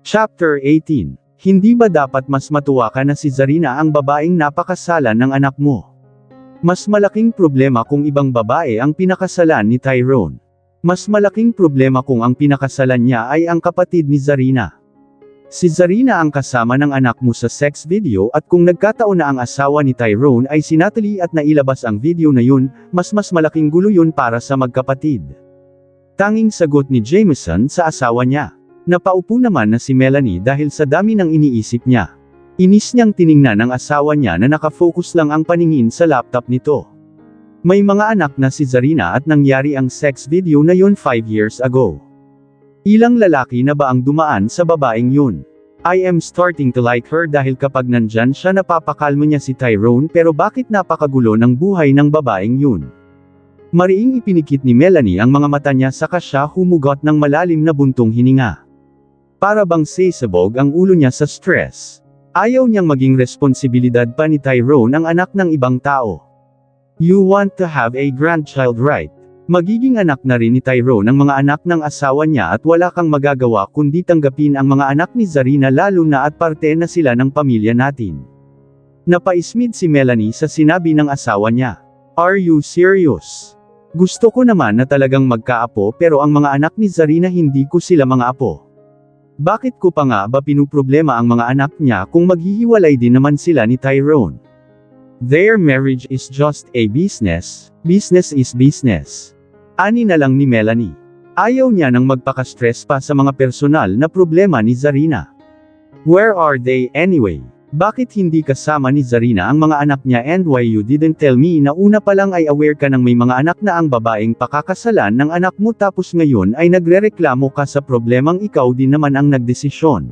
Chapter 18. Hindi ba dapat mas matuwa ka na si Zarina ang babaeng napakasalan ng anak mo? Mas malaking problema kung ibang babae ang pinakasalan ni Tyrone. Mas malaking problema kung ang pinakasalan niya ay ang kapatid ni Zarina. Si Zarina ang kasama ng anak mo sa sex video at kung nagkataon na ang asawa ni Tyrone ay si Natalie at nailabas ang video na yun, mas malaking gulo yun para sa magkapatid. Tanging sagot ni Jameson sa asawa niya. Napaupo naman na si Melanie dahil sa dami ng iniisip niya. Inis niyang tiningnan ang asawa niya na nakafocus lang ang paningin sa laptop nito. May mga anak na si Zarina at nangyari ang sex video na yun 5 years ago. Ilang lalaki na ba ang dumaan sa babaeng yun? I am starting to like her dahil kapag nandyan siya napapakalma niya si Tyrone pero bakit napakagulo ng buhay ng babaeng yun? Mariing ipinikit ni Melanie ang mga mata niya saka siya humugot ng malalim na buntong hininga. Para bang sasabog ang ulo niya sa stress. Ayaw niyang maging responsibilidad pa ni Tyrone ang anak ng ibang tao. You want to have a grandchild, right? Magiging anak na rin ni Tyrone ang mga anak ng asawa niya at wala kang magagawa kundi tanggapin ang mga anak ni Zarina lalo na at parte na sila ng pamilya natin. Napaismid si Melanie sa sinabi ng asawa niya. Are you serious? Gusto ko naman na talagang magkaapo pero ang mga anak ni Zarina hindi ko sila mga apo. Bakit ko pa nga ba pinuproblema ang mga anak niya kung maghihiwalay din naman sila ni Tyrone? Their marriage is just a business, business is business. Ani na lang ni Melanie. Ayaw niya nang magpaka-stress pa sa mga personal na problema ni Zarina. Where are they anyway? Bakit hindi kasama ni Zarina ang mga anak niya and why you didn't tell me na una pa lang ay aware ka ng may mga anak na ang babaeng pakakasalan ng anak mo tapos ngayon ay nagrereklamo ka sa problemang ikaw din naman ang nagdesisyon?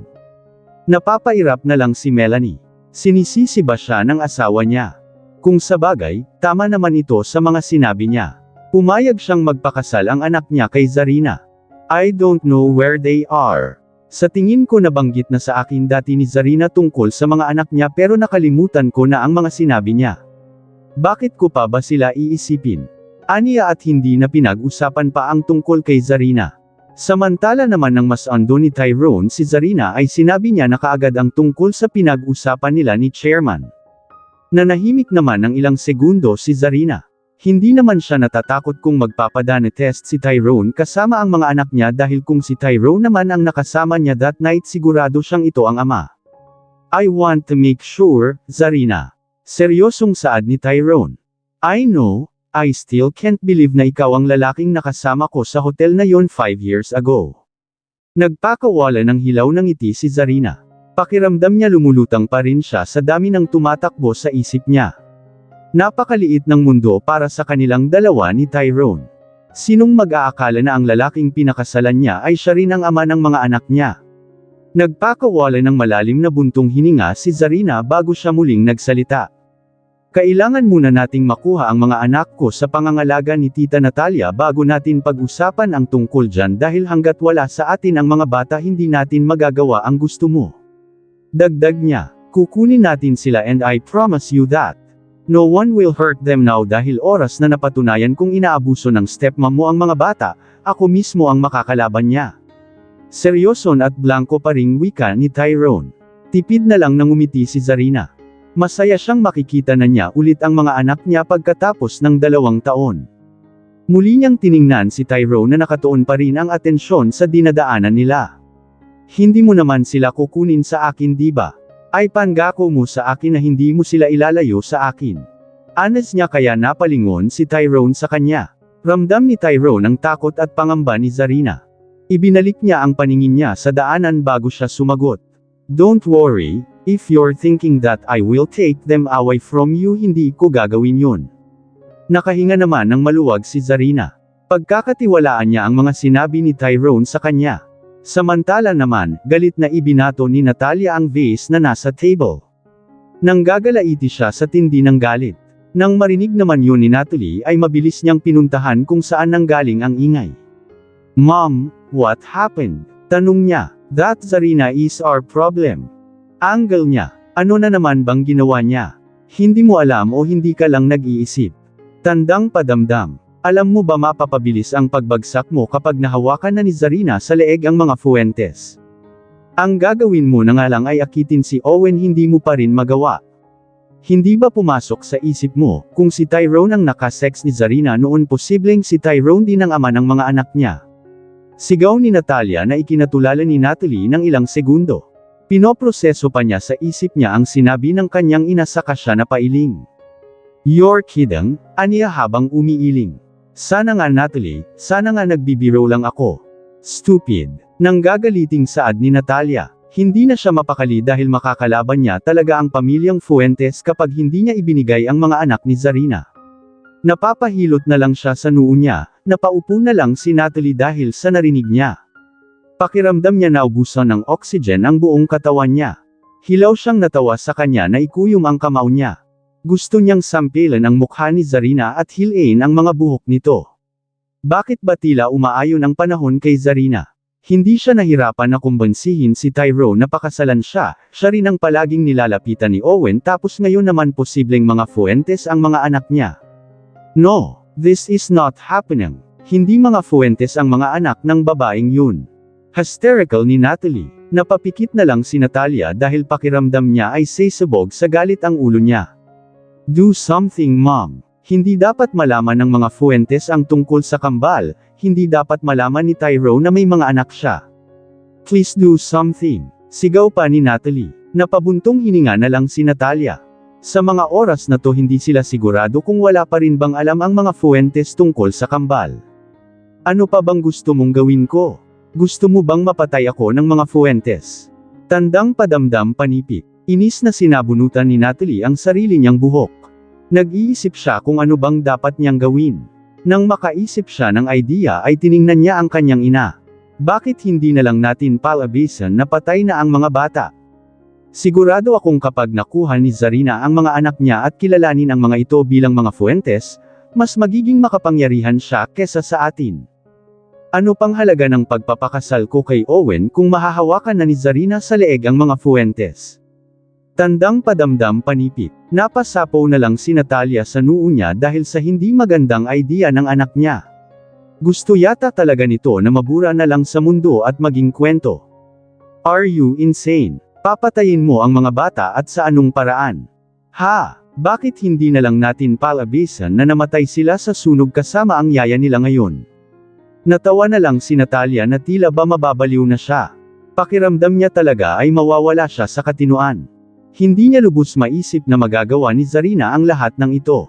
Napapairap na lang si Melanie. Sinisisi ba siya ng asawa niya? Kung sabagay, tama naman ito sa mga sinabi niya. Pumayag siyang magpakasal ang anak niya kay Zarina. I don't know where they are. Sa tingin ko nabanggit na sa akin dati ni Zarina tungkol sa mga anak niya pero nakalimutan ko na ang mga sinabi niya. Bakit ko pa ba sila iisipin? Aniya at hindi na pinag-usapan pa ang tungkol kay Zarina. Samantala naman ng mas ando ni Tyrone si Zarina ay sinabi niya na kaagad ang tungkol sa pinag-usapan nila ni Chairman. Nanahimik naman ng ilang segundo si Zarina. Hindi naman siya natatakot kung magpapadana test si Tyrone kasama ang mga anak niya dahil kung si Tyrone naman ang nakasama niya that night sigurado siyang ito ang ama. I want to make sure, Zarina. Seryosong saad ni Tyrone. I know, I still can't believe na ikaw ang lalaking nakasama ko sa hotel na yon 5 years ago. Nagpakawala ng hilaw ng ngiti si Zarina. Pakiramdam niya lumulutang pa rin siya sa dami ng tumatakbo sa isip niya. Napakaliit ng mundo para sa kanilang dalawa ni Tyrone. Sinong mag-aakala na ang lalaking pinakasalan niya ay siya rin ang ama ng mga anak niya? Nagpakawala ng malalim na buntong hininga si Zarina bago siya muling nagsalita. Kailangan muna nating makuha ang mga anak ko sa pangangalaga ni Tita Natalia bago natin pag-usapan ang tungkol dyan dahil hanggat wala sa atin ang mga bata hindi natin magagawa ang gusto mo. Dagdag niya, kukunin natin sila and I promise you that. No one will hurt them now dahil oras na napatunayan kung inaabuso ng stepmom mo ang mga bata, ako mismo ang makakalaban niya. Seryoson at blanko pa ring wika ni Tyrone. Tipid na lang nangumiti si Zarina. Masaya siyang makikita na niya ulit ang mga anak niya pagkatapos ng 2 taon. Muli niyang tiningnan si Tyrone na nakatuon pa rin ang atensyon sa dinadaanan nila. Hindi mo naman sila kukunin sa akin diba? Ay pangako mo sa akin na hindi mo sila ilalayo sa akin. Anas niya kaya napalingon si Tyrone sa kanya. Ramdam ni Tyrone ang takot at pangamba ni Zarina. Ibinalik niya ang paningin niya sa daanan bago siya sumagot. Don't worry, if you're thinking that I will take them away from you hindi ko gagawin yun. Nakahinga naman ng maluwag si Zarina. Pagkakatiwalaan niya ang mga sinabi ni Tyrone sa kanya. Samantala naman, galit na ibinato ni Natalia ang vase na nasa table. Nanggagalaiti siya sa tindi ng galit. Nang marinig naman yun ni Natalie ay mabilis niyang pinuntahan kung saan nanggaling ang ingay. Mom, what happened? Tanong niya. That Zarina is our problem. Angle niya. Ano na naman bang ginawa niya? Hindi mo alam o hindi ka lang nag-iisip? Tandang padamdam. Alam mo ba mapapabilis ang pagbagsak mo kapag nahawakan na ni Zarina sa leeg ang mga fuentes? Ang gagawin mo na nga lang ay akitin si Owen, hindi mo pa rin magawa. Hindi ba pumasok sa isip mo, kung si Tyrone ang nakasex ni Zarina noon, posibleng si Tyrone din ang ama ng mga anak niya? Sigaw ni Natalia na ikinatulala ni Natalie ng ilang segundo. Pinoproseso pa niya sa isip niya ang sinabi ng kanyang ina, saka siya napailing. "You're kidding," aniya habang umiiling. "Sana nga Natalie, sana nga nagbibiro lang ako." "Stupid." Nang gagaliting saad ni Natalia. Hindi na siya mapakali dahil makakalaban niya talaga ang pamilyang Fuentes kapag hindi niya ibinigay ang mga anak ni Zarina. Napapahilot na lang siya sa noo niya, napaupo na lang si Natalie dahil sa narinig niya. Pakiramdam niya naubusan ng oxygen ang buong katawan niya. Hilaw siyang natawa sa kanya na ikuyom ang kamao niya. Gusto niyang sampilan ang mukha ni Zarina at hilain ang mga buhok nito. Bakit ba tila umaayon ang panahon kay Zarina? Hindi siya nahirapan na kumbansihin si Tyrone na pakasalan siya rin ang palaging nilalapitan ni Owen, tapos ngayon naman posibleng mga Fuentes ang mga anak niya. No, this is not happening. Hindi mga Fuentes ang mga anak ng babaeng yun. Hysterical ni Natalie. Napapikit na lang si Natalia dahil pakiramdam niya ay sasabog sa galit ang ulo niya. Do something, mom. Hindi dapat malaman ng mga Fuentes ang tungkol sa kambal, hindi dapat malaman ni Tyrone na may mga anak siya. Please do something. Sigaw pa ni Natalie. Napabuntong hininga na lang si Natalia. Sa mga oras na to hindi sila sigurado kung wala pa rin bang alam ang mga Fuentes tungkol sa kambal. Ano pa bang gusto mong gawin ko? Gusto mo bang mapatay ako ng mga Fuentes? Tandang padamdam panipik. Inis na sinabunutan ni Natalie ang sarili niyang buhok. Nag-iisip siya kung ano bang dapat niyang gawin. Nang makaisip siya ng idea ay tiningnan niya ang kanyang ina. Bakit hindi na lang natin palabisan na patay na ang mga bata? Sigurado akong kapag nakuha ni Zarina ang mga anak niya at kilalanin ang mga ito bilang mga Fuentes, mas magiging makapangyarihan siya kesa sa atin. Ano pang halaga ng pagpapakasal ko kay Owen kung mahahawakan na ni Zarina sa leeg ang mga Fuentes? Tandang padamdam panipik. Napasapaw na lang si Natalia sa noo niya dahil sa hindi magandang idea ng anak niya. Gusto yata talaga nito na mabura na lang sa mundo at maging kwento. Are you insane? Papatayin mo ang mga bata at sa anong paraan? Ha? Bakit hindi na lang natin palabisan na namatay sila sa sunog kasama ang yaya nila ngayon? Natawa na lang si Natalia na tila ba mababaliw na siya. Pakiramdam niya talaga ay mawawala siya sa katinuan. Hindi niya lubos maisip na magagawa ni Zarina ang lahat ng ito.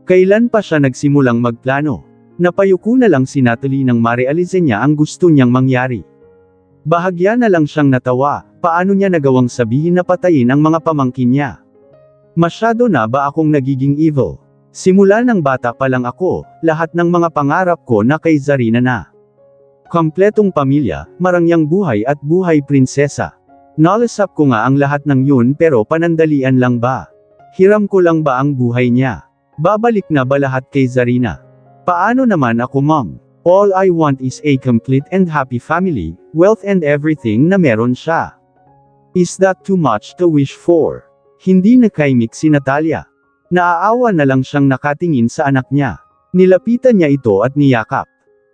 Kailan pa siya nagsimulang magplano? Napayuko na lang si Natalie nang marealize niya ang gusto niyang mangyari. Bahagya na lang siyang natawa, paano niya nagawang sabihin na patayin ang mga pamangkin niya? Masyado na ba akong nagiging evil? Simula ng bata pa lang ako, lahat ng mga pangarap ko na kay Zarina na. Kompletong pamilya, marangyang buhay at buhay prinsesa. Nalasap ko nga ang lahat ng yun, pero panandalian lang ba? Hiram ko lang ba ang buhay niya? Babalik na ba lahat kay Zarina? Paano naman ako, mom? All I want is a complete and happy family, wealth and everything na meron siya. Is that too much to wish for? Hindi nakaimik si Natalia. Naaawa na lang siyang nakatingin sa anak niya. Nilapitan niya ito at niyakap.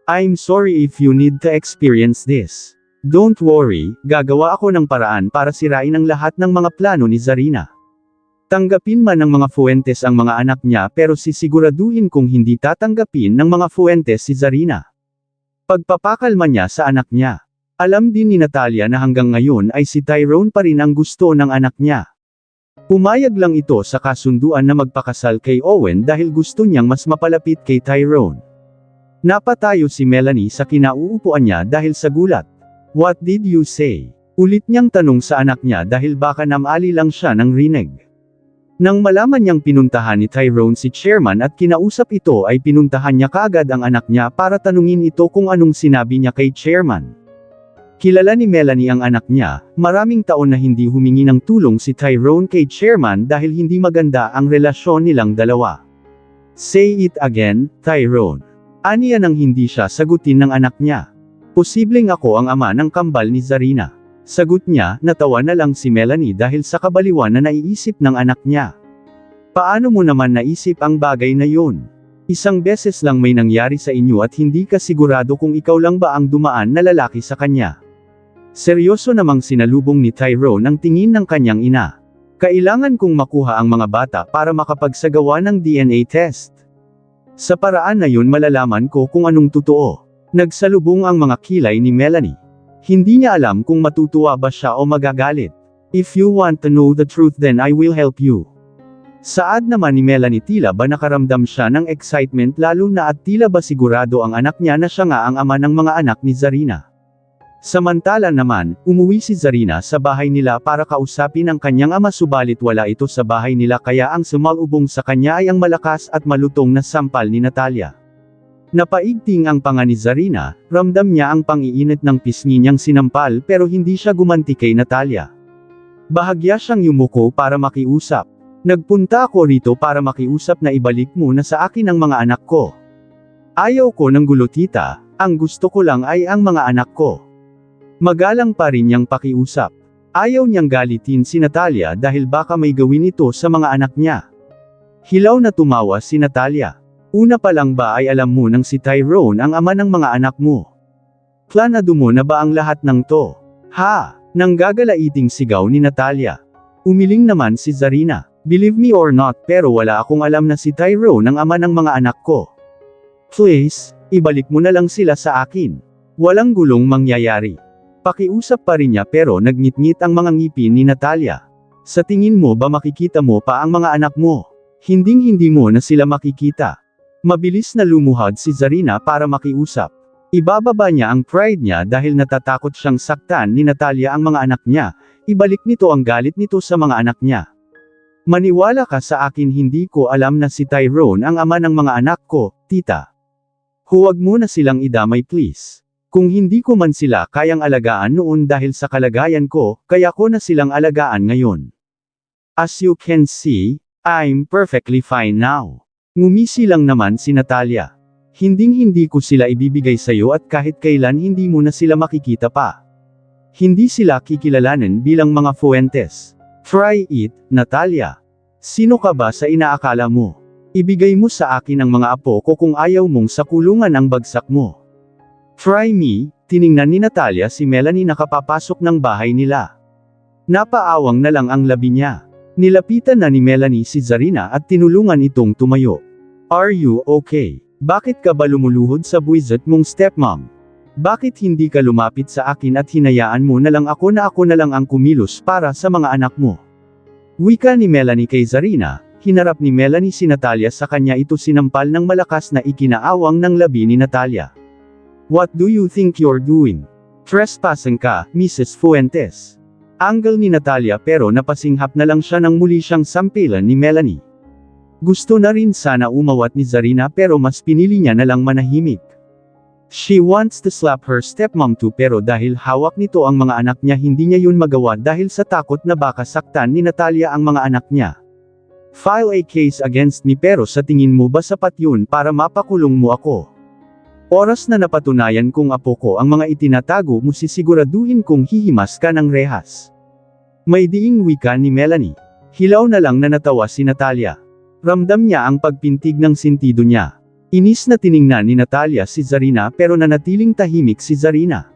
I'm sorry if you need to experience this. Don't worry, gagawa ako ng paraan para sirain ang lahat ng mga plano ni Zarina. Tanggapin man ng mga Fuentes ang mga anak niya, pero sisiguraduhin kung hindi tatanggapin ng mga Fuentes si Zarina. Pagpapakalma niya sa anak niya. Alam din ni Natalia na hanggang ngayon ay si Tyrone pa rin ang gusto ng anak niya. Pumayag lang ito sa kasunduan na magpakasal kay Owen dahil gusto niyang mas mapalapit kay Tyrone. Napatayo si Melanie sa kinauupuan niya dahil sa gulat. What did you say? Ulit niyang tanong sa anak niya dahil baka namali lang siya ng rinig. Nang malaman niyang pinuntahan ni Tyrone si Chairman at kinausap ito, ay pinuntahan niya kaagad ang anak niya para tanungin ito kung anong sinabi niya kay Chairman. Kilala ni Melanie ang anak niya, maraming taon na hindi humingi ng tulong si Tyrone kay Chairman dahil hindi maganda ang relasyon nilang dalawa. Say it again, Tyrone. Aniya nang hindi siya sagutin ng anak niya. Posibleng ako ang ama ng kambal ni Zarina. Sagot niya, natawa na lang si Melanie dahil sa kabaliwan na naiisip ng anak niya. Paano mo naman naisip ang bagay na yun? Isang beses lang may nangyari sa inyo at hindi ka sigurado kung ikaw lang ba ang dumaan na lalaki sa kanya. Seryoso namang sinalubong ni Tyrone ang tingin ng kanyang ina. Kailangan kong makuha ang mga bata para makapagsagawa ng DNA test. Sa paraan na yun malalaman ko kung anong totoo. Nagsalubong ang mga kilay ni Melanie. Hindi niya alam kung matutuwa ba siya o magagalit. If you want to know the truth then I will help you. Saad naman ni Melanie tila ba nakaramdam siya ng excitement lalo na at tila ba sigurado ang anak niya na siya nga ang ama ng mga anak ni Zarina. Samantala naman, umuwi si Zarina sa bahay nila para kausapin ang kanyang ama subalit wala ito sa bahay nila kaya ang sumalubong sa kanya ay ang malakas at malutong na sampal ni Natalia. Napaigting ang panga ni Zarina, ramdam niya ang pangiinit ng pisngi niyang sinampal pero hindi siya gumanti kay Natalia. Bahagya siyang yumuko para makiusap. Nagpunta ako rito para makiusap na ibalik mo na sa akin ang mga anak ko. Ayaw ko ng gulo tita, ang gusto ko lang ay ang mga anak ko. Magalang pa rin niyang pakiusap. Ayaw niyang galitin si Natalia dahil baka may gawin ito sa mga anak niya. Hilaw na tumawa si Natalia. Una pa lang ba ay alam mo nang si Tyrone ang ama ng mga anak mo? Planado mo na ba ang lahat ng to? Ha? Nanggagalaiting sigaw ni Natalia. Umiling naman si Zarina. Believe me or not pero wala akong alam na si Tyrone ang ama ng mga anak ko. Please, ibalik mo na lang sila sa akin. Walang gulong mangyayari. Pakiusap pa rin niya pero nagngit-ngit ang mga ngipin ni Natalia. Sa tingin mo ba makikita mo pa ang mga anak mo? Hinding-hindi mo na sila makikita. Mabilis na lumuhad si Zarina para makiusap. Ibababa niya ang pride niya dahil natatakot siyang saktan ni Natalia ang mga anak niya, ibalik nito ang galit nito sa mga anak niya. Maniwala ka sa akin hindi ko alam na si Tyrone ang ama ng mga anak ko, tita. Huwag mo na silang idamay please. Kung hindi ko man sila kayang alagaan noon dahil sa kalagayan ko, kaya ko na silang alagaan ngayon. As you can see, I'm perfectly fine now. Ngumisi lang naman si Natalia. Hinding-hindi ko sila ibibigay sa'yo at kahit kailan hindi mo na sila makikita pa. Hindi sila kikilalanin bilang mga Fuentes. Try it, Natalia. Sino ka ba sa inaakala mo? Ibigay mo sa akin ang mga apo ko kung ayaw mong sa kulungan ang bagsak mo. Try me, tiningnan ni Natalia si Melanie na kapapasok ng bahay nila. Napaawang na lang ang labi niya. Nilapitan na ni Melanie si Zarina at tinulungan itong tumayo. Are you okay? Bakit ka ba lumuluhod sa buwisit mong stepmom? Bakit hindi ka lumapit sa akin at hinayaan mo na lang ako na lang ang kumilos para sa mga anak mo? Wika ni Melanie kay Zarina, hinarap ni Melanie si Natalia sa kanya ito sinampal ng malakas na ikinaawang ng labi ni Natalia. What do you think you're doing? Trespassing ka, Mrs. Fuentes. Angle ni Natalia pero napasinghap na lang siya nang muli siyang sampilan ni Melanie. Gusto na rin sana umawat ni Zarina pero mas pinili niya na lang manahimik. She wants to slap her stepmom too pero dahil hawak nito ang mga anak niya hindi niya yun magawa dahil sa takot na baka saktan ni Natalia ang mga anak niya. File a case against me pero sa tingin mo ba sapat yun para mapakulong mo ako? Oras na napatunayan kong apo ko ang mga itinatago mo sisiguraduhin kong hihimas ka ng rehas. May diing wika ni Melanie. Hilaw na lang na natawa si Natalia. Ramdam niya ang pagpintig ng sentido niya. Inis na tiningnan ni Natalia si Zarina pero nanatiling tahimik si Zarina.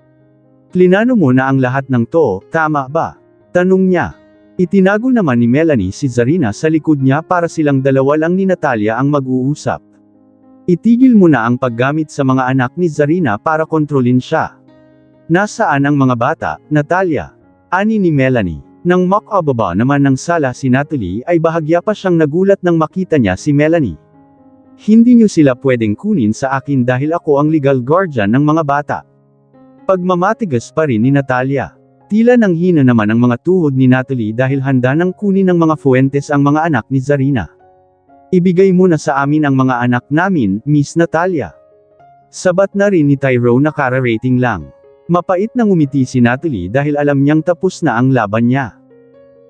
Plinano mo na ang lahat ng to, tama ba? Tanong niya. Itinago naman ni Melanie si Zarina sa likod niya para silang dalawa lang ni Natalia ang mag-uusap. Itigil mo na ang paggamit sa mga anak ni Zarina para kontrolin siya. Nasaan ang mga bata, Natalia? Ani ni Melanie. Nang makababa naman ng sala si Natalie ay bahagya pa siyang nagulat nang makita niya si Melanie. Hindi niyo sila pwedeng kunin sa akin dahil ako ang legal guardian ng mga bata. Pagmamatigas pa rin ni Natalia. Tila nang hina naman ang mga tuhod ni Natalie dahil handa nang kunin ng mga Fuentes ang mga anak ni Zarina. Ibigay mo na sa amin ang mga anak namin, Miss Natalia. Sabat na rin ni Tyrone na kararating lang. Mapait nang umiti si Natalie dahil alam niyang tapos na ang laban niya.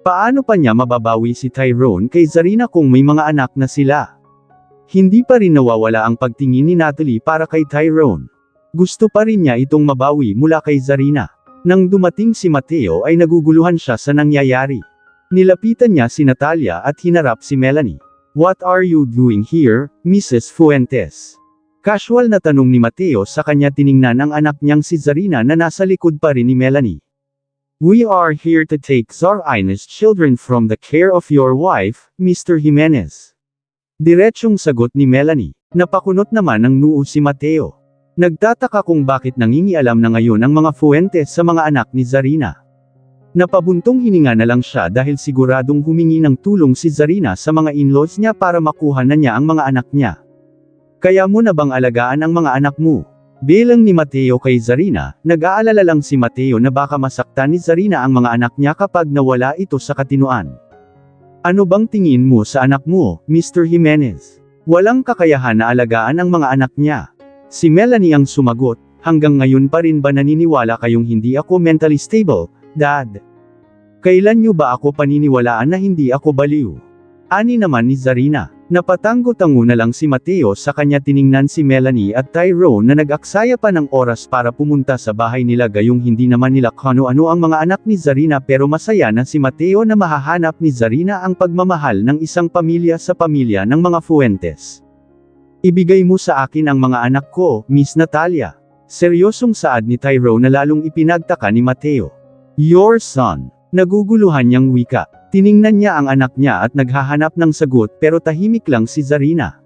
Paano pa niya mababawi si Tyrone kay Zarina kung may mga anak na sila? Hindi pa rin nawawala ang pagtingin ni Natalie para kay Tyrone. Gusto pa rin niya itong mabawi mula kay Zarina. Nang dumating si Mateo ay naguguluhan siya sa nangyayari. Nilapitan niya si Natalia at hinarap si Melanie. What are you doing here, Mrs. Fuentes? Casual na tanong ni Mateo sa kanya tiningnan ang anak niyang si Zarina na nasa likod pa rin ni Melanie. We are here to take Zarina's children from the care of your wife, Mr. Jimenez. Diretsong sagot ni Melanie. Napakunot naman ng noo si Mateo. Nagtataka kung bakit nangingialam na ngayon ang mga Fuentes sa mga anak ni Zarina. Napabuntong hininga na lang siya dahil siguradong humingi ng tulong si Zarina sa mga in-laws niya para makuha na niya ang mga anak niya. Kaya mo na bang alagaan ang mga anak mo? Bilang ni Mateo kay Zarina, nag-aalala lang si Mateo na baka masaktan ni Zarina ang mga anak niya kapag nawala ito sa katinoan. Ano bang tingin mo sa anak mo, Mr. Jimenez? Walang kakayahan na alagaan ang mga anak niya. Si Melanie ang sumagot, hanggang ngayon pa rin ba naniniwala kayong hindi ako mentally stable, Dad? Kailan niyo ba ako paniniwalaan na hindi ako baliw? Ani naman ni Zarina. Napatanggo-tango na lang si Mateo sa kanya tiningnan si Melanie at Tyrone na nag-aksaya pa ng oras para pumunta sa bahay nila gayong hindi naman nila kano-ano ang mga anak ni Zarina pero masaya na si Mateo na mahahanap ni Zarina ang pagmamahal ng isang pamilya sa pamilya ng mga Fuentes. Ibigay mo sa akin ang mga anak ko, Miss Natalia. Seryosong saad ni Tyrone na lalong ipinagtaka ni Mateo. Your son. Naguguluhan niyang wika. Tiningnan niya ang anak niya at naghahanap ng sagot pero tahimik lang si Zarina.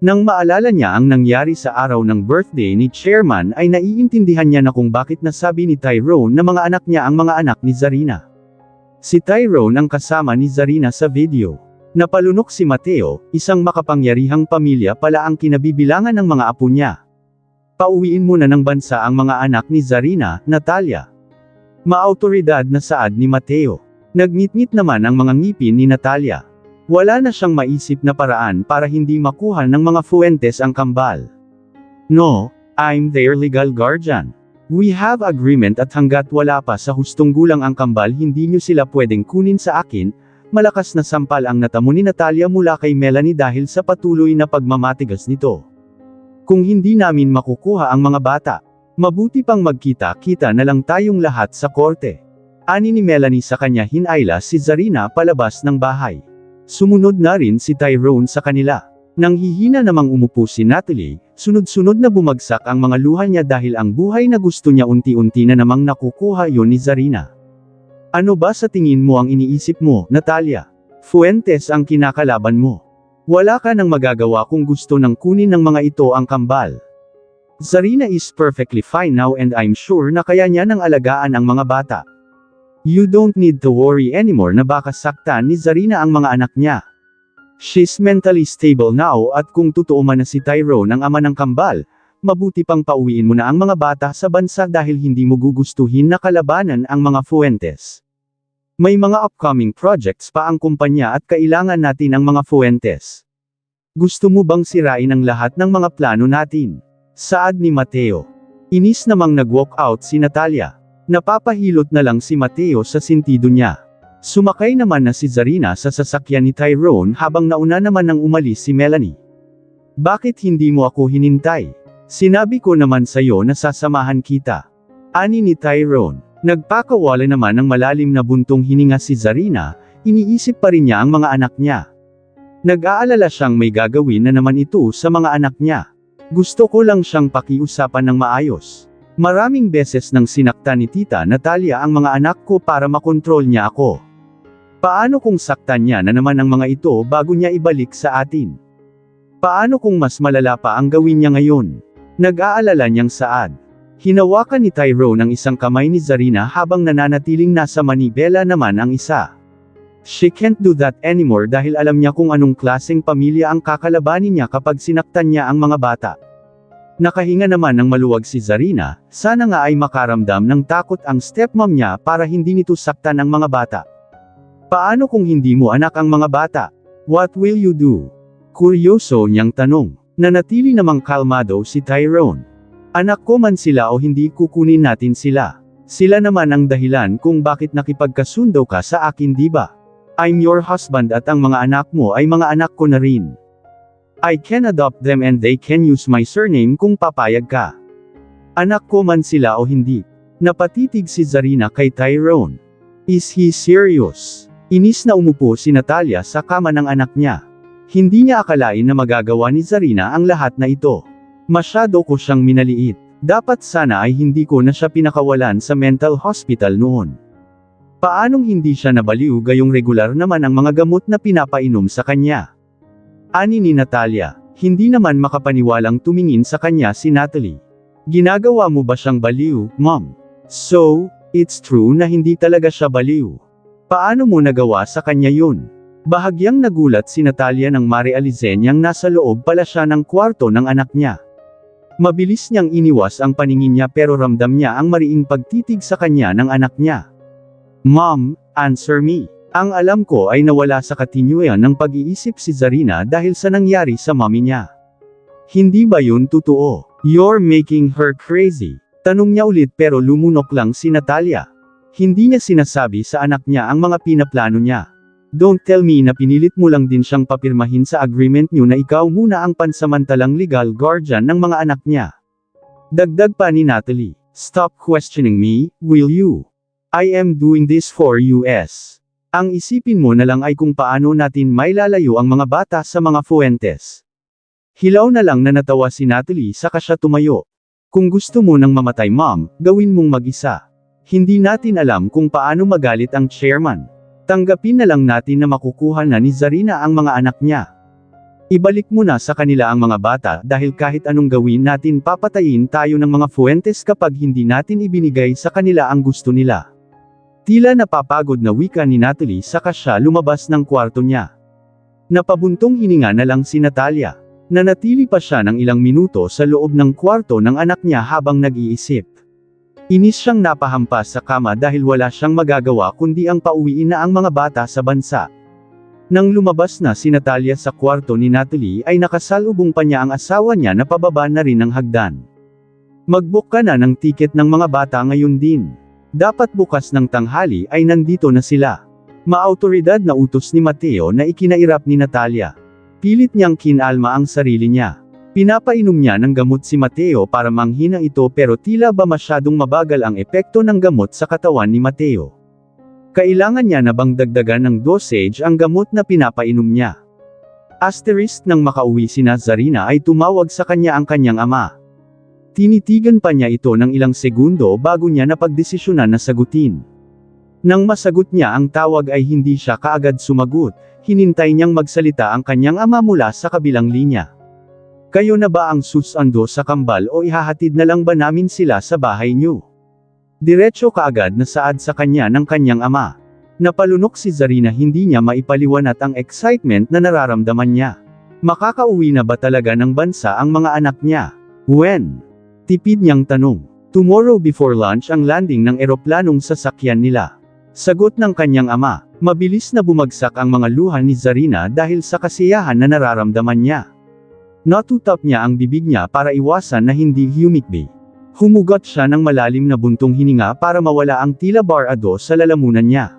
Nang maalala niya ang nangyari sa araw ng birthday ni Chairman ay naiintindihan niya na kung bakit nasabi ni Tyrone na mga anak niya ang mga anak ni Zarina. Si Tyrone ang kasama ni Zarina sa video. Napalunok si Mateo, isang makapangyarihang pamilya pala ang kinabibilangan ng mga apo niya. Pauwiin muna ng bansa ang mga anak ni Zarina, Natalia. Maautoridad na saad ni Mateo. Nagngit-ngit naman ang mga ngipin ni Natalia. Wala na siyang maisip na paraan para hindi makuha ng mga Fuentes ang kambal. No, I'm their legal guardian. We have agreement at hanggat wala pa sa hustong gulang ang kambal hindi nyo sila pwedeng kunin sa akin. Malakas na sampal ang natamo ni Natalia mula kay Melanie dahil sa patuloy na pagmamatigas nito. Kung hindi namin makukuha ang mga bata, mabuti pang magkita-kita na lang tayong lahat sa korte. Ani ni Melanie sa kanya hinayla si Zarina palabas ng bahay. Sumunod na rin si Tyrone sa kanila. Nang hihina namang umupo si Natalie, sunod-sunod na bumagsak ang mga luha niya dahil ang buhay na gusto niya unti-unti na namang nakukuha yon ni Zarina. Ano ba sa tingin mo ang iniisip mo, Natalia? Fuentes ang kinakalaban mo. Wala ka nang magagawa kung gusto nang kunin ng mga ito ang kambal. Zarina is perfectly fine now and I'm sure na kaya niya nang alagaan ang mga bata. You don't need to worry anymore na baka saktan ni Zarina ang mga anak niya. She's mentally stable now at kung totoo man na si Tyrone ang ama ng kambal, mabuti pang pauwiin mo na ang mga bata sa bansa dahil hindi mo gugustuhin na kalabanan ang mga Fuentes. May mga upcoming projects pa ang kumpanya at kailangan natin ang mga Fuentes. Gusto mo bang sirain ang lahat ng mga plano natin? Saad ni Mateo. Inis namang nag-walk out si Natalia. Napapahilot na lang si Mateo sa sentido niya. Sumakay naman na si Zarina sa sasakyan ni Tyrone habang nauna naman nang umalis si Melanie. Bakit hindi mo ako hinintay? Sinabi ko naman sa'yo na sasamahan kita. Ani ni Tyrone. Nagpakawala naman ng malalim na buntong hininga si Zarina, iniisip pa rin niya ang mga anak niya. Nag-aalala siyang may gagawin na naman ito sa mga anak niya. Gusto ko lang siyang pakiusapan ng maayos. Maraming beses nang sinaktan ni Tita Natalia ang mga anak ko para makontrol niya ako. Paano kung saktan niya na naman ang mga ito bago niya ibalik sa atin? Paano kung mas malala pa ang gawin niya ngayon? Nag-aalala niyang saad. Hinawakan ni Tyrone ang isang kamay ni Zarina habang nananatiling nasa manibela naman ang isa. She can't do that anymore dahil alam niya kung anong klaseng pamilya ang kakalabanin niya kapag sinaktan niya ang mga bata. Nakahinga naman ng maluwag si Zarina, sana nga ay makaramdam ng takot ang stepmom niya para hindi nito saktan ang mga bata. Paano kung hindi mo anak ang mga bata? What will you do? Kuryoso niyang tanong. Nanatili namang kalmado si Tyrone. Anak ko man sila o hindi kukunin natin sila. Sila naman ang dahilan kung bakit nakipagkasundo ka sa akin, di ba? I'm your husband at ang mga anak mo ay mga anak ko na rin. I can adopt them and they can use my surname kung papayag ka. Anak ko man sila o hindi. Napatitig si Zarina kay Tyrone. Is he serious? Inis na umupo si Natalia sa kama ng anak niya. Hindi niya akalain na magagawa ni Zarina ang lahat na ito. Masyado ko siyang minaliit. Dapat sana ay hindi ko na siya pinakawalan sa mental hospital noon. Paanong hindi siya nabaliw gayong regular naman ang mga gamot na pinapainom sa kanya? Ani ni Natalia. Hindi naman makapaniwalang tumingin sa kanya si Natalie. Ginagawa mo ba siyang baliw, Mom? So, it's true na hindi talaga siya baliw. Paano mo nagawa sa kanya yun? Bahagyang nagulat si Natalia nang marealize niyang nasa loob pala siya ng kwarto ng anak niya. Mabilis niyang iniwas ang paningin niya pero ramdam niya ang mariing pagtitig sa kanya ng anak niya. Mom, answer me. Ang alam ko ay nawala sa katinyuan ng pag-iisip si Zarina dahil sa nangyari sa mommy niya. Hindi ba yun totoo? You're making her crazy. Tanong niya ulit pero lumunok lang si Natalia. Hindi niya sinasabi sa anak niya ang mga pinaplano niya. Don't tell me na pinilit mo lang din siyang papirmahin sa agreement niyo na ikaw muna ang pansamantalang legal guardian ng mga anak niya. Dagdag pa ni Natalie. Stop questioning me, will you? I am doing this for US. Ang isipin mo na lang ay kung paano natin mailalayo ang mga bata sa mga Fuentes. Hilaw na lang na natawa si Natalie saka siya tumayo. Kung gusto mo nang mamatay Mom, gawin mong mag-isa. Hindi natin alam kung paano magalit ang chairman. Tanggapin na lang natin na makukuha na ni Zarina ang mga anak niya. Ibalik mo na sa kanila ang mga bata dahil kahit anong gawin natin papatayin tayo ng mga Fuentes kapag hindi natin ibinigay sa kanila ang gusto nila. Tila napapagod na wika ni Natalie saka siya lumabas ng kwarto niya. Napabuntong hininga na lang si Natalia. Nanatili pa siya ng ilang minuto sa loob ng kwarto ng anak niya habang nag-iisip. Inis siyang napahampas sa kama dahil wala siyang magagawa kundi ang pauwiin na ang mga bata sa bansa. Nang lumabas na si Natalia sa kwarto ni Natalie ay nakasalubong pa niya ang asawa niya na pababa na rin ng hagdan. Mag-book ka na ng tiket ng mga bata ngayon din. Dapat bukas ng tanghali ay nandito na sila. Maautoridad na utos ni Mateo na ikinairap ni Natalia. Pilit niyang kinalma ang sarili niya. Pinapainom niya ng gamot si Mateo para manghina ito pero tila ba masyadong mabagal ang epekto ng gamot sa katawan ni Mateo. Kailangan niya na bang dagdagan ng dosage ang gamot na pinapainom niya. Asterisk nang makauwi si Zarina ay tumawag sa kanya ang kanyang ama. Tinitigan pa niya ito ng ilang segundo bago niya napagdesisyonan na sagutin. Nang masagot niya ang tawag ay hindi siya kaagad sumagot, hinintay niyang magsalita ang kanyang ama mula sa kabilang linya. Kayo na ba ang susando sa kambal o ihahatid na lang ba namin sila sa bahay niyo? Diretso kaagad na saad sa kanya ng kanyang ama. Napalunok si Zarina hindi niya maipaliwanat ang excitement na nararamdaman niya. Makakauwi na ba talaga ng bansa ang mga anak niya? When? Tipid niyang tanong. Tomorrow before lunch ang landing ng eroplanong sasakyan nila. Sagot ng kanyang ama. Mabilis na bumagsak ang mga luha ni Zarina dahil sa kasiyahan na nararamdaman niya. Natutap niya ang bibig niya para iwasan na hindi humikbi. Humugot siya ng malalim na buntong hininga para mawala ang tila barado sa lalamunan niya.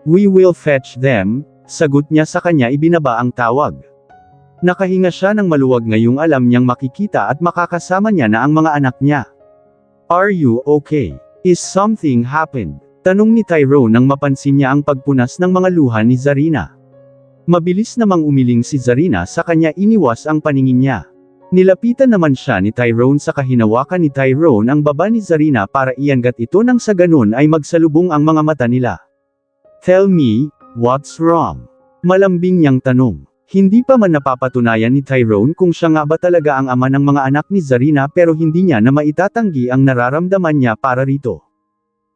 We will fetch them, sagot niya sa kanya ibinaba ang tawag. Nakahinga siya ng maluwag ngayong alam niyang makikita at makakasama niya na ang mga anak niya. Are you okay? Is something happened? Tanong ni Tyrone nang mapansin niya ang pagpunas ng mga luha ni Zarina. Mabilis namang umiling si Zarina sa kanya iniwas ang paningin niya. Nilapitan naman siya ni Tyrone sa kahinawakan ni Tyrone ang baba ni Zarina para iangat ito nang sa ganun ay magsalubong ang mga mata nila. Tell me, what's wrong? Malambing niyang tanong. Hindi pa man napapatunayan ni Tyrone kung siya nga ba talaga ang ama ng mga anak ni Zarina pero hindi niya na maitatanggi ang nararamdaman niya para rito.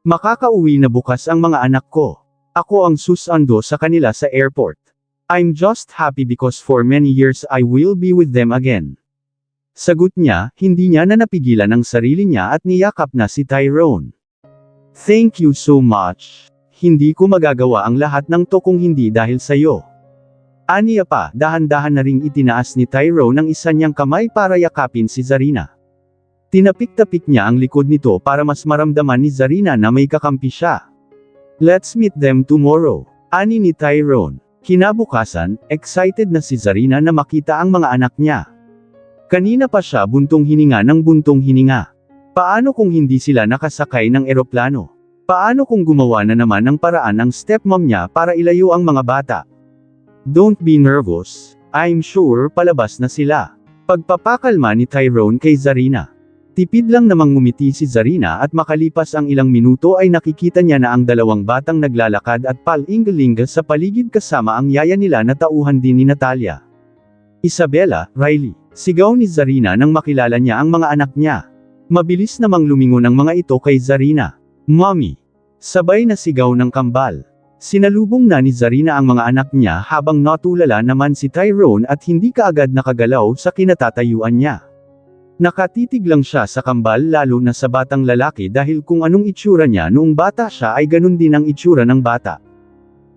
Makakauwi na bukas ang mga anak ko. Ako ang susando sa kanila sa airport. I'm just happy because for many years I will be with them again. Sagot niya, hindi niya na napigilan ang sarili niya at niyakap na si Tyrone. Thank you so much. Hindi ko magagawa ang lahat ng to kung hindi dahil sayo. Aniya pa, dahan-dahan na ring itinaas ni Tyrone ang isa niyang kamay para yakapin si Zarina. Tinapik-tapik niya ang likod nito para mas maramdaman ni Zarina na may kakampi siya. Let's meet them tomorrow. Ani ni Tyrone. Kinabukasan, excited na si Zarina na makita ang mga anak niya. Kanina pa siya buntong hininga ng buntong hininga. Paano kung hindi sila nakasakay ng eroplano? Paano kung gumawa na naman ng paraan ang stepmom niya para ilayo ang mga bata? Don't be nervous, I'm sure palabas na sila. Pagpapakalma ni Tyrone kay Zarina. Tipid lang namang ngumiti si Zarina at makalipas ang ilang minuto ay nakikita niya na ang dalawang batang naglalakad at palingalinga sa paligid kasama ang yaya nila na tauhan din ni Natalia. Isabella, Riley, sigaw ni Zarina nang makilala niya ang mga anak niya. Mabilis namang lumingon ang mga ito kay Zarina. Mommy! Sabay na sigaw ng kambal. Sinalubong na ni Zarina ang mga anak niya habang natulala naman si Tyrone at hindi kaagad nakagalaw sa kinatatayuan niya. Nakatitig lang siya sa kambal lalo na sa batang lalaki dahil kung anong itsura niya noong bata siya ay ganun din ang itsura ng bata.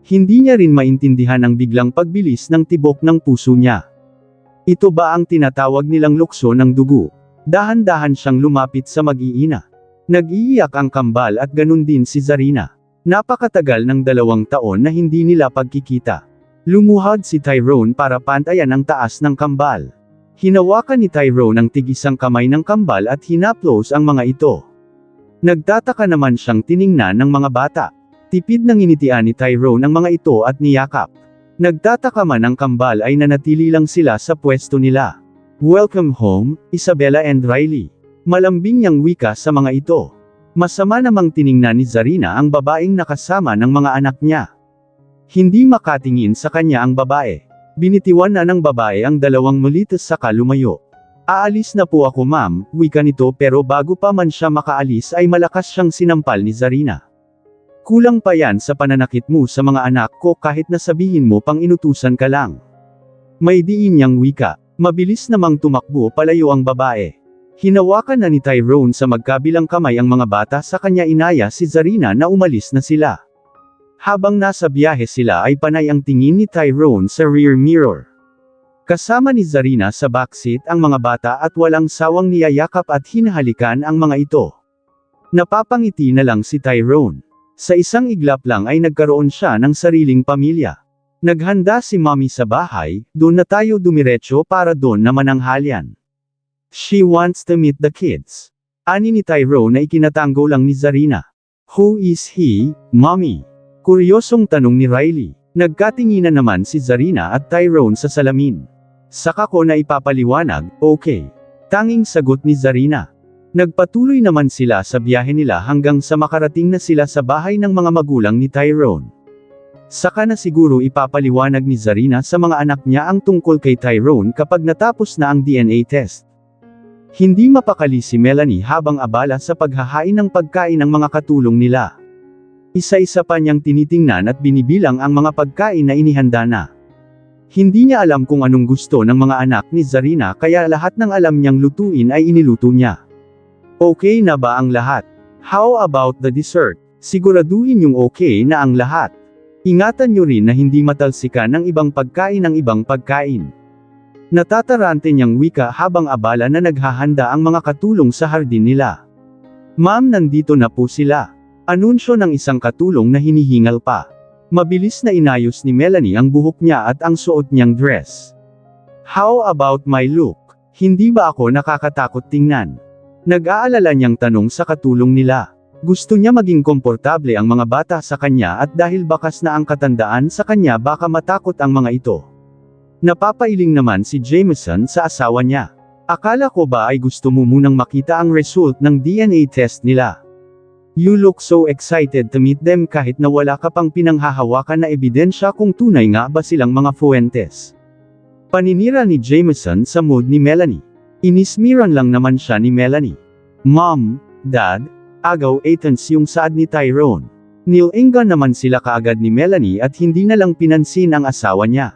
Hindi niya rin maintindihan ang biglang pagbilis ng tibok ng puso niya. Ito ba ang tinatawag nilang lukso ng dugo? Dahan-dahan siyang lumapit sa mag-iina. Nag-iiyak ang kambal at ganun din si Zarina. Napakatagal ng 2 taon na hindi nila pagkikita. Lumuhad si Tyrone para pantayan ang taas ng kambal. Hinawakan ni Tyrone ang tig-isang kamay ng kambal at hinaplos ang mga ito. Nagtataka naman siyang tiningnan ng mga bata. Tipid nang initian ni Tyrone ang mga ito at niyakap. Nagtataka man ang kambal ay nanatili lang sila sa pwesto nila. Welcome home, Isabella and Riley. Malambing niyang wika sa mga ito. Masama namang tiningnan ni Zarina ang babaeng nakasama ng mga anak niya. Hindi makatingin sa kanya ang babae. Binitiwan na ng babae ang 2 mulitas saka lumayo. Aalis na po ako ma'am, wika nito pero bago pa man siya makaalis ay malakas siyang sinampal ni Zarina. Kulang pa yan sa pananakit mo sa mga anak ko kahit na sabihin mo pang inutusan ka lang. May diin niyang wika. Mabilis namang tumakbo palayo ang babae. Hinawakan na ni Tyrone sa magkabilang kamay ang mga bata sa kanya inaya si Zarina na umalis na sila. Habang nasa biyahe sila ay panay ang tingin ni Tyrone sa rear mirror. Kasama ni Zarina sa backseat ang mga bata at walang sawang niyayakap at hinahalikan ang mga ito. Napapangiti na lang si Tyrone. Sa isang iglap lang ay nagkaroon siya ng sariling pamilya. Naghanda si mommy sa bahay, doon na tayo dumiretso para doon na mananghalian. She wants to meet the kids. Ani ni Tyrone na ikinatango lang ni Zarina. Who is he, mommy? Kuryosong tanong ni Riley. Nagkatinginan naman si Zarina at Tyrone sa salamin. Saka ko na ipapaliwanag, okay. Tanging sagot ni Zarina. Nagpatuloy naman sila sa biyahe nila hanggang sa makarating na sila sa bahay ng mga magulang ni Tyrone. Saka na siguro ipapaliwanag ni Zarina sa mga anak niya ang tungkol kay Tyrone kapag natapos na ang DNA test. Hindi mapakali si Melanie habang abala sa paghahain ng pagkain ng mga katulong nila. Isa-isa pa niyang tinitingnan at binibilang ang mga pagkain na inihanda na. Hindi niya alam kung anong gusto ng mga anak ni Zarina kaya lahat ng alam niyang lutuin ay iniluto niya. Okay na ba ang lahat? How about the dessert? Siguraduhin yung okay na ang lahat. Ingatan niyo rin na hindi matalsikan ng ibang pagkain ng ibang pagkain. Natatarante niyang wika habang abala na naghahanda ang mga katulong sa hardin nila. Ma'am, nandito na po sila. Anunsyo ng isang katulong na hinihingal pa. Mabilis na inayos ni Melanie ang buhok niya at ang suot niyang dress. How about my look? Hindi ba ako nakakatakot tingnan? Nag-aalala niyang tanong sa katulong nila. Gusto niya maging komportable ang mga bata sa kanya at dahil bakas na ang katandaan sa kanya baka matakot ang mga ito. Napapailing naman si Jameson sa asawa niya. Akala ko ba ay gusto mo munang makita ang result ng DNA test nila? You look so excited to meet them kahit na wala ka pang pinanghahawakan na ebidensya kung tunay nga ba silang mga Fuentes. Paninira ni Jameson sa mood ni Melanie. Inismiran lang naman siya ni Melanie. Mom, Dad, agaw etens yung saad ni Tyrone. Nilingan naman sila kaagad ni Melanie at hindi na lang pinansin ang asawa niya.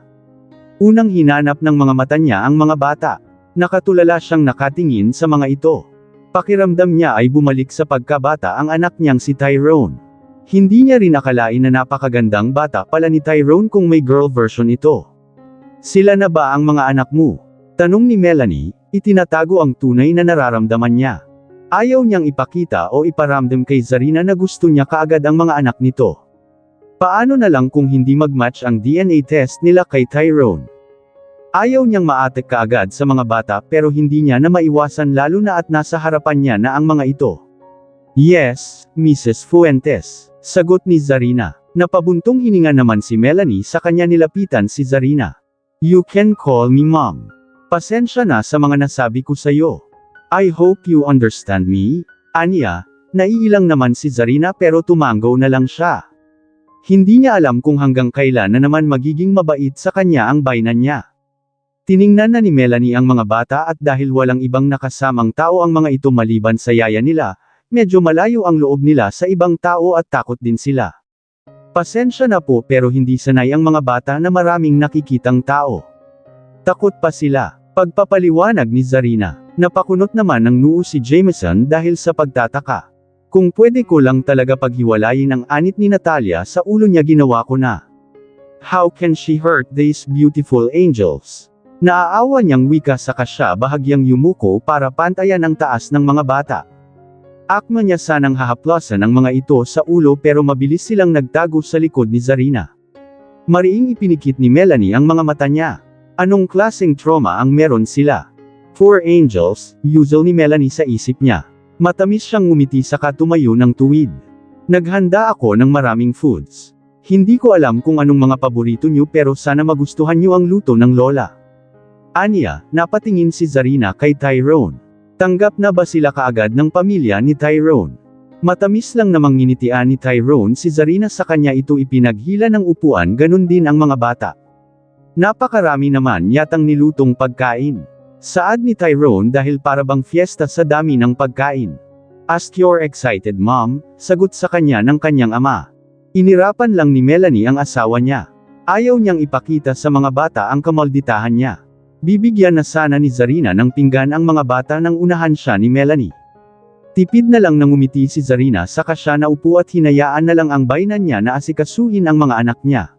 Unang hinanap ng mga mata niya ang mga bata. Nakatulala siyang nakatingin sa mga ito. Pakiramdam niya ay bumalik sa pagkabata ang anak niyang si Tyrone. Hindi niya rin akalain na napakagandang bata pala ni Tyrone kung may girl version ito. Sila na ba ang mga anak mo? Tanong ni Melanie, itinatago ang tunay na nararamdaman niya. Ayaw niyang ipakita o iparamdam kay Zarina na gusto niya kaagad ang mga anak nito. Paano na lang kung hindi mag-match ang DNA test nila kay Tyrone? Ayaw niyang maatek kaagad sa mga bata pero hindi niya na maiwasan lalo na at nasa harapan niya na ang mga ito. Yes, Mrs. Fuentes, sagot ni Zarina. Napabuntong hininga naman si Melanie sa kanya nilapitan si Zarina. You can call me mom. Pasensya na sa mga nasabi ko sa'yo. I hope you understand me, aniya. Naiilang naman si Zarina pero tumanggaw na lang siya. Hindi niya alam kung hanggang kailan na naman magiging mabait sa kanya ang baynan niya. Tiningnan na ni Melanie ang mga bata at dahil walang ibang nakasamang tao ang mga ito maliban sa yaya nila, medyo malayo ang loob nila sa ibang tao at takot din sila. Pasensya na po pero hindi sanay ang mga bata na maraming nakikitang tao. Takot pa sila. Pagpapaliwanag ni Zarina. Napakunot naman ng noo si Jameson dahil sa pagtataka. Kung pwede ko lang talaga paghiwalayin ang anit ni Natalia sa ulo niya ginawa ko na. How can she hurt these beautiful angels? Naaawa niyang wika sa kasya bahagyang yumuko para pantayan ang taas ng mga bata. Akma niya sanang hahaplasan ang mga ito sa ulo pero mabilis silang nagtago sa likod ni Zarina. Mariing ipinikit ni Melanie ang mga mata niya. Anong klaseng trauma ang meron sila? Poor angels, yusel ni Melanie sa isip niya. Matamis siyang ngumiti saka tumayo ng tuwid. Naghanda ako ng maraming foods. Hindi ko alam kung anong mga paborito niyo pero sana magustuhan niyo ang luto ng lola. Aniya, napatingin si Zarina kay Tyrone. Tanggap na ba sila kaagad ng pamilya ni Tyrone? Matamis lang namang nginitian ni Tyrone si Zarina sa kanya ito ipinaghila ng upuan ganun din ang mga bata. Napakarami naman yatang nilutong pagkain. Saad ni Tyrone dahil parabang fiesta sa dami ng pagkain. Ask you're excited mom, sagot sa kanya ng kanyang ama. Inirapan lang ni Melanie ang asawa niya. Ayaw niyang ipakita sa mga bata ang kamalditahan niya. Bibigyan na sana ni Zarina ng pinggan ang mga bata nang unahan siya ni Melanie. Tipid na lang nangumiti si Zarina saka siya naupo at hinayaan na lang ang baynan niya na asikasuhin ang mga anak niya.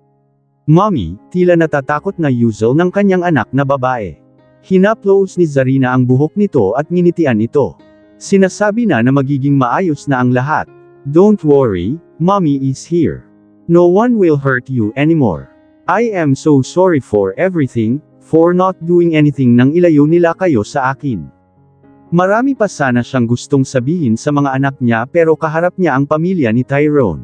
Mommy, tila natatakot na yusel ng kanyang anak na babae. Hinaplos ni Zarina ang buhok nito at nginitian ito. Sinasabi na magiging maayos na ang lahat. Don't worry, mommy is here. No one will hurt you anymore. I am so sorry for everything, for not doing anything nang ilayo nila kayo sa akin. Marami pa sana siyang gustong sabihin sa mga anak niya pero kaharap niya ang pamilya ni Tyrone.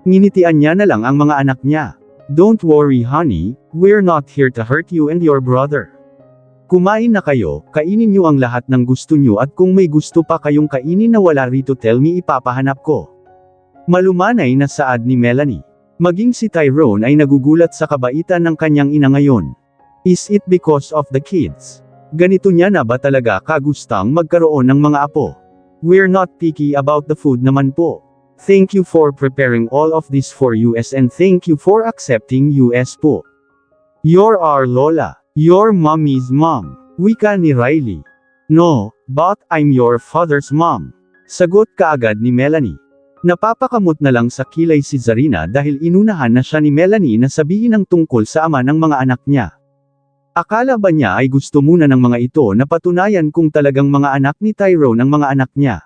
Nginitian niya na lang ang mga anak niya. Don't worry honey, we're not here to hurt you and your brother. Kumain na kayo, kainin niyo ang lahat ng gusto niyo at kung may gusto pa kayong kainin na wala rito tell me ipapahanap ko. Malumanay na saad ni Melanie. Maging si Tyrone ay nagugulat sa kabaitan ng kanyang ina ngayon. Is it because of the kids? Ganito niya na ba talaga kagustang magkaroon ng mga apo? We're not picky about the food naman po. Thank you for preparing all of this for us and thank you for accepting us po. You're our lola. Your mommy's mom. Wika ni Riley. No, but I'm your father's mom. Sagot kaagad ni Melanie. Napapakamot na lang sa kilay si Zarina dahil inunahan na siya ni Melanie na sabihin ang tungkol sa ama ng mga anak niya. Akala ba niya ay gusto muna ng mga ito na patunayan kung talagang mga anak ni Tyrone ang mga anak niya?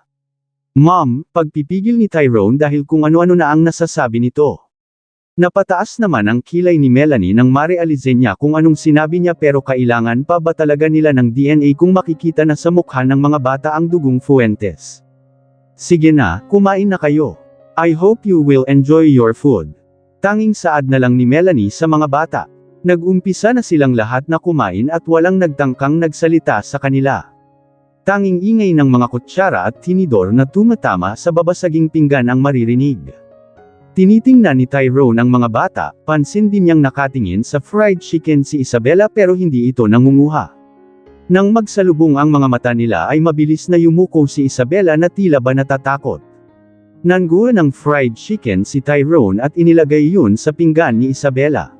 Mom, pagpipigil ni Tyrone dahil kung ano-ano na ang nasasabi nito. Napataas naman ang kilay ni Melanie nang marealize niya kung anong sinabi niya pero kailangan pa ba talaga nila ng DNA kung makikita na sa mukha ng mga bata ang dugong Fuentes. Sige na, kumain na kayo. I hope you will enjoy your food. Tanging saad na lang ni Melanie sa mga bata. Nag-umpisa na silang lahat na kumain at walang nagtangkang nagsalita sa kanila. Tanging ingay ng mga kutsara at tinidor na tumatama sa babasaging pinggan ang maririnig. Tinitingnan ni Tyrone ang mga bata, pansin din niyang nakatingin sa fried chicken si Isabela pero hindi ito nangunguha. Nang magsalubong ang mga mata nila ay mabilis na yumuko si Isabela na tila ba natatakot. Nanguha ng fried chicken si Tyrone at inilagay yun sa pinggan ni Isabela.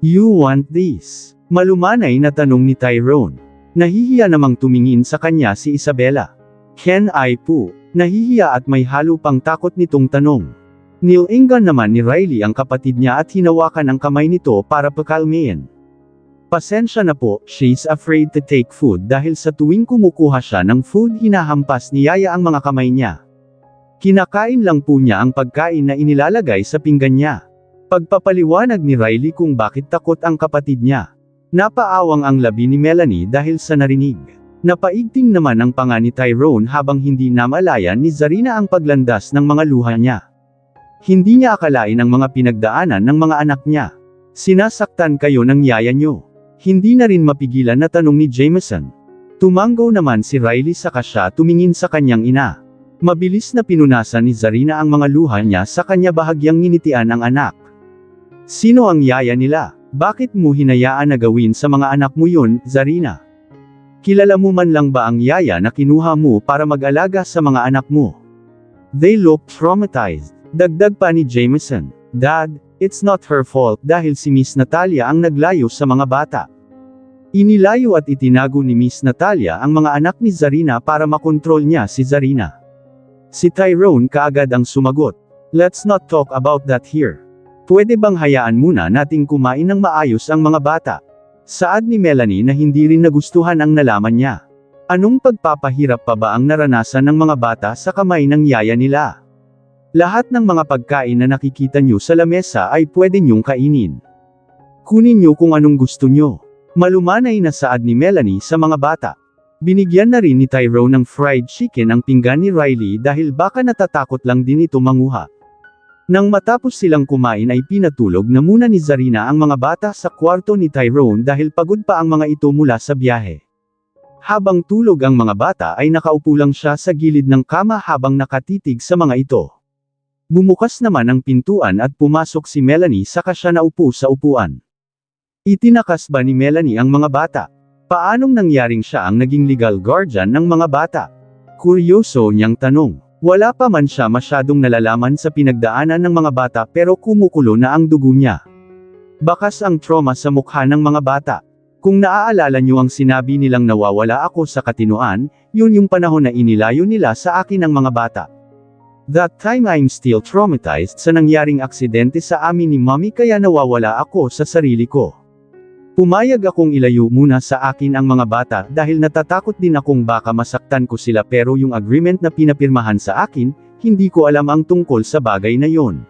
You want this? Malumanay na tanong ni Tyrone. Nahihiya namang tumingin sa kanya si Isabela. Can I po? Nahihiya at may halo pang takot nitong tanong. Nilingan naman ni Riley ang kapatid niya at hinawakan ang kamay nito para pakalmain. Pasensya na po, she's afraid to take food dahil sa tuwing kumukuha siya ng food hinahampas ni Yaya ang mga kamay niya. Kinakain lang po niya ang pagkain na inilalagay sa pinggan niya. Pagpapaliwanag ni Riley kung bakit takot ang kapatid niya. Napaawang ang labi ni Melanie dahil sa narinig. Napaigting naman ang panga ni Tyrone habang hindi namalayan ni Zarina ang paglandas ng mga luha niya. Hindi niya akalain ang mga pinagdaanan ng mga anak niya. Sinasaktan kayo ng yaya niyo. Hindi na rin mapigilan na tanong ni Jameson. Tumango naman si Riley saka siya tumingin sa kanyang ina. Mabilis na pinunasan ni Zarina ang mga luha niya sa kanya bahagyang nginitian ang anak. Sino ang yaya nila? Bakit mo hinayaan na gawin sa mga anak mo yun, Zarina? Kilala mo man lang ba ang yaya na kinuha mo para mag-alaga sa mga anak mo? They look traumatized. Dagdag pa ni Jameson. Dad, it's not her fault dahil si Miss Natalia ang naglayo sa mga bata. Inilayo at itinago ni Miss Natalia ang mga anak ni Zarina para makontrol niya si Zarina. Si Tyrone kaagad ang sumagot. Let's not talk about that here. Pwede bang hayaan muna nating kumain ng maayos ang mga bata? Saad ni Melanie na hindi rin nagustuhan ang nalaman niya. Anong pagpapahirap pa ba ang naranasan ng mga bata sa kamay ng yaya nila? Lahat ng mga pagkain na nakikita nyo sa lamesa ay pwede nyong kainin. Kunin nyo kung anong gusto nyo. Malumanay na saad ni Melanie sa mga bata. Binigyan na rin ni Tyrone ng fried chicken ang pinggan ni Riley dahil baka natatakot lang din ito manguha. Nang matapos silang kumain ay pinatulog na muna ni Zarina ang mga bata sa kwarto ni Tyrone dahil pagod pa ang mga ito mula sa biyahe. Habang tulog ang mga bata ay nakaupo lang siya sa gilid ng kama habang nakatitig sa mga ito. Bumukas naman ang pintuan at pumasok si Melanie saka siya naupo sa upuan. Itinakas ba ni Melanie ang mga bata? Paanong nangyaring siya ang naging legal guardian ng mga bata? Kuryoso niyang tanong. Wala pa man siya masyadong nalalaman sa pinagdaanan ng mga bata pero kumukulo na ang dugo niya. Bakas ang trauma sa mukha ng mga bata. Kung naaalala niyo ang sinabi nilang nawawala ako sa Katinuan, yun yung panahon na inilayo nila sa akin ang mga bata. That time I'm still traumatized sa nangyaring aksidente sa amin ni Mommy kaya nawawala ako sa sarili ko. Pumayag akong ilayo muna sa akin ang mga bata dahil natatakot din akong baka masaktan ko sila pero yung agreement na pinapirmahan sa akin, hindi ko alam ang tungkol sa bagay na yon.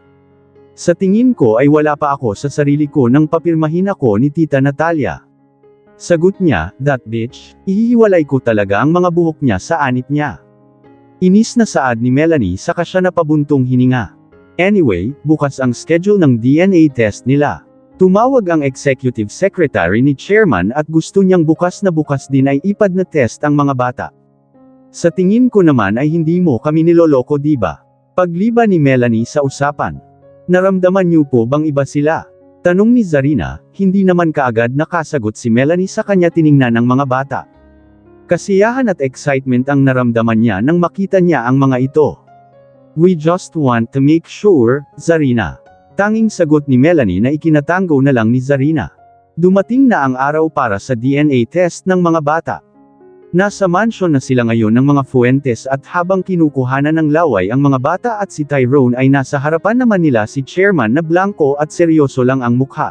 Sa tingin ko ay wala pa ako sa sarili ko nang papirmahin ako ni Tita Natalia. Sagot niya, that bitch, ihiwalay ko talaga ang mga buhok niya sa anit niya. Inis na saad ni Melanie saka siya napabuntong hininga. Anyway, bukas ang schedule ng DNA test nila. Tumawag ang executive secretary ni chairman at gusto niyang bukas na bukas din ay ipad na test ang mga bata. Sa tingin ko naman ay hindi mo kami niloloko diba? Pagliba ni Melanie sa usapan. Naramdaman niyo po bang iba sila? Tanong ni Zarina, hindi naman kaagad nakasagot si Melanie sa kanya tiningnan ng mga bata. Kasiyahan at excitement ang naramdaman niya nang makita niya ang mga ito. We just want to make sure, Zarina. Tanging sagot ni Melanie na ikinatango na lang ni Zarina. Dumating na ang araw para sa DNA test ng mga bata. Nasa mansion na sila ngayon ng mga Fuentes at habang kinukuhanan ng laway ang mga bata at si Tyrone ay nasa harapan naman nila si chairman na blanko at seryoso lang ang mukha.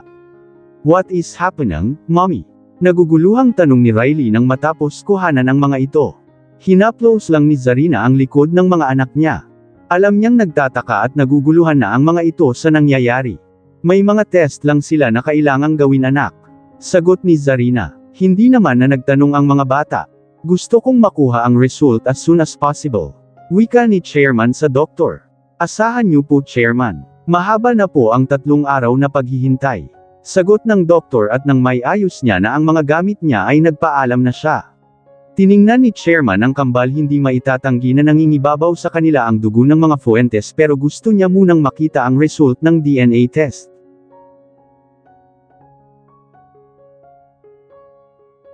What is happening, Mommy? Naguguluhang tanong ni Riley nang matapos kuhanan ang mga ito. Hinaplos lang ni Zarina ang likod ng mga anak niya. Alam niyang nagtataka at naguguluhan na ang mga ito sa nangyayari. May mga test lang sila na kailangang gawin anak. Sagot ni Zarina. Hindi naman na nagtanong ang mga bata. Gusto kong makuha ang result as soon as possible. Wika ni chairman sa doktor. Asahan niyo po chairman. Mahaba na po ang 3 araw na paghihintay. Sagot ng doktor at nang may ayos niya na ang mga gamit niya ay nagpaalam na siya. Tiningnan ni chairman ang kambal hindi maitatanggi na nangingibabaw sa kanila ang dugo ng mga Fuentes pero gusto niya munang makita ang result ng DNA test.